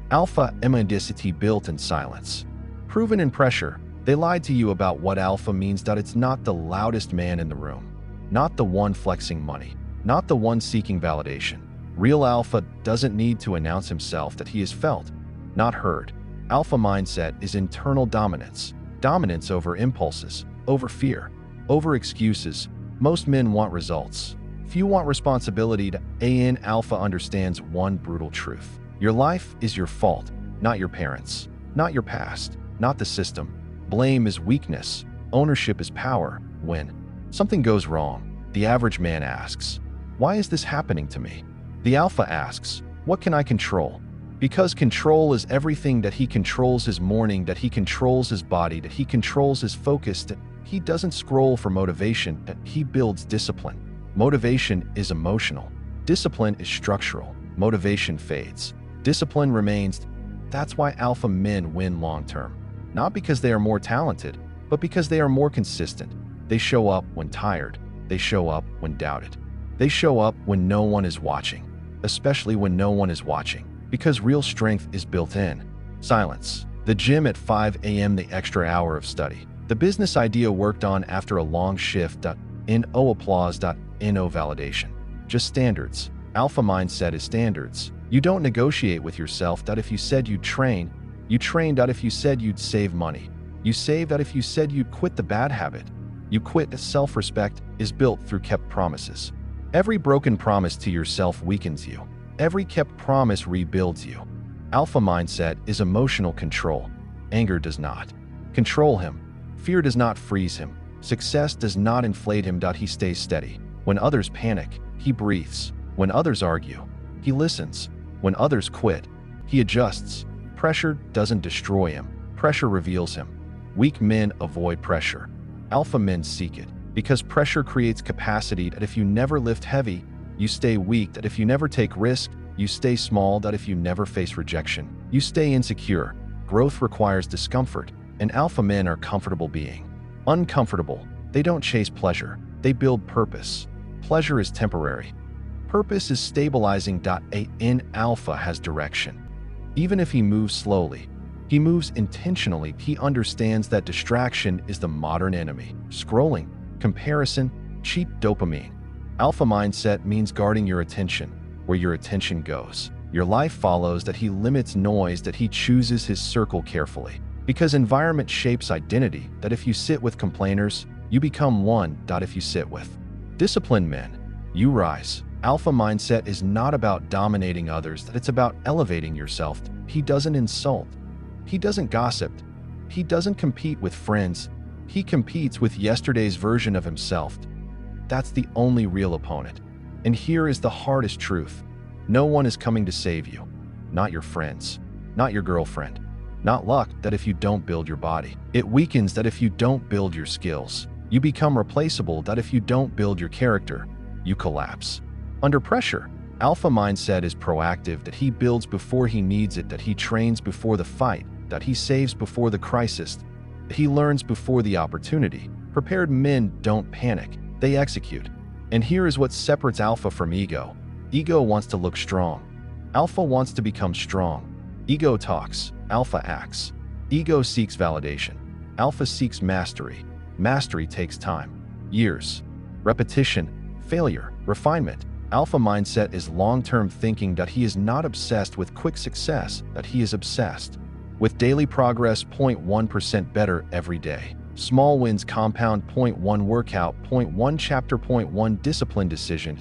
Alpha immodesty built in silence. Proven in pressure, they lied to you about what alpha means. It's not the loudest man in the room, not the one flexing money, not the one seeking validation. Real alpha doesn't need to announce himself that he is felt, not heard. Alpha mindset is internal dominance. Dominance over impulses, over fear, over excuses. Most men want results. Few want responsibility. An alpha understands one brutal truth. Your life is your fault, not your parents, not your past, not the system. Blame is weakness. Ownership is power. When something goes wrong, the average man asks, "Why is this happening to me?" The alpha asks, "What can I control?" Because control is everything. That he controls his morning, that he controls his body, that he controls his focus, that he doesn't scroll for motivation, that he builds discipline. Motivation is emotional. Discipline is structural. Motivation fades. Discipline remains. That's why alpha men win long term. Not because they are more talented, but because they are more consistent. They show up when tired. They show up when doubted. They show up when no one is watching, especially when no one is watching, because real strength is built in silence. The gym at 5 a.m., the extra hour of study, the business idea worked on after a long shift. No applause. No validation. Just standards. Alpha mindset is standards. You don't negotiate with yourself. If you said you'd train, you train. If you said you'd save money, you save. If you said you'd quit the bad habit, you quit. Self-respect is built through kept promises. Every broken promise to yourself weakens you. Every kept promise rebuilds you. Alpha mindset is emotional control. Anger does not control him. Fear does not freeze him. Success does not inflate him. He stays steady. When others panic, he breathes. When others argue, he listens. When others quit, he adjusts. Pressure doesn't destroy him. Pressure reveals him. Weak men avoid pressure. Alpha men seek it, because pressure creates capacity. That if you never lift heavy, you stay weak. That if you never take risk, you stay small. That if you never face rejection, you stay insecure. Growth requires discomfort, and alpha men are comfortable being uncomfortable. They don't chase pleasure. They build purpose. Pleasure is temporary. Purpose is stabilizing. An alpha has direction. Even if he moves slowly, he moves intentionally. He understands that distraction is the modern enemy. Scrolling, comparison, cheap dopamine. Alpha mindset means guarding your attention. Where your attention goes, your life follows. That he limits noise. That he chooses his circle carefully. Because environment shapes identity. That if you sit with complainers, you become one. If you sit with disciplined men, you rise. Alpha mindset is not about dominating others. That it's about elevating yourself. He doesn't insult. He doesn't gossip. He doesn't compete with friends. He competes with yesterday's version of himself. That's the only real opponent. And here is the hardest truth. No one is coming to save you. Not your friends. Not your girlfriend. Not luck. That if you don't build your body, it weakens. That if you don't build your skills, you become replaceable. That if you don't build your character, you collapse. Under pressure, alpha mindset is proactive. That he builds before he needs it. That he trains before the fight. That he saves before the crisis. He learns before the opportunity. Prepared men don't panic. They execute. And here is what separates alpha from ego. Ego wants to look strong. Alpha wants to become strong. Ego talks. Alpha acts. Ego seeks validation. Alpha seeks mastery. Mastery takes time. Years. Repetition. Failure. Refinement. Alpha mindset is long-term thinking. That he is not obsessed with quick success. That he is obsessed with daily progress. 0.1% better every day. Small wins compound. 0.1 workout. 0.1 chapter. 0.1 discipline decision.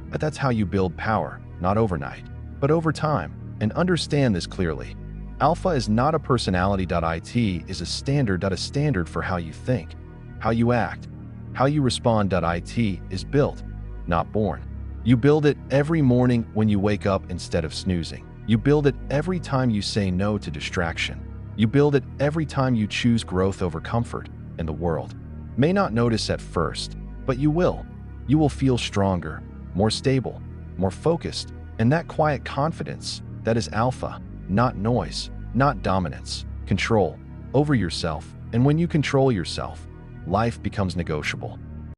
But that's how you build power, not overnight, but over time. And understand this clearly. Alpha is not a personality. It is a standard for how you think, how you act, how you respond. It is built, not born. You build it every morning when you wake up instead of snoozing. You build it every time you say no to distraction. You build it every time you choose growth over comfort. And the world may not notice at first, but you will. You will feel stronger, more stable, more focused, and that quiet confidence, that is alpha, not noise, not dominance, control over yourself. And when you control yourself, life becomes negotiable.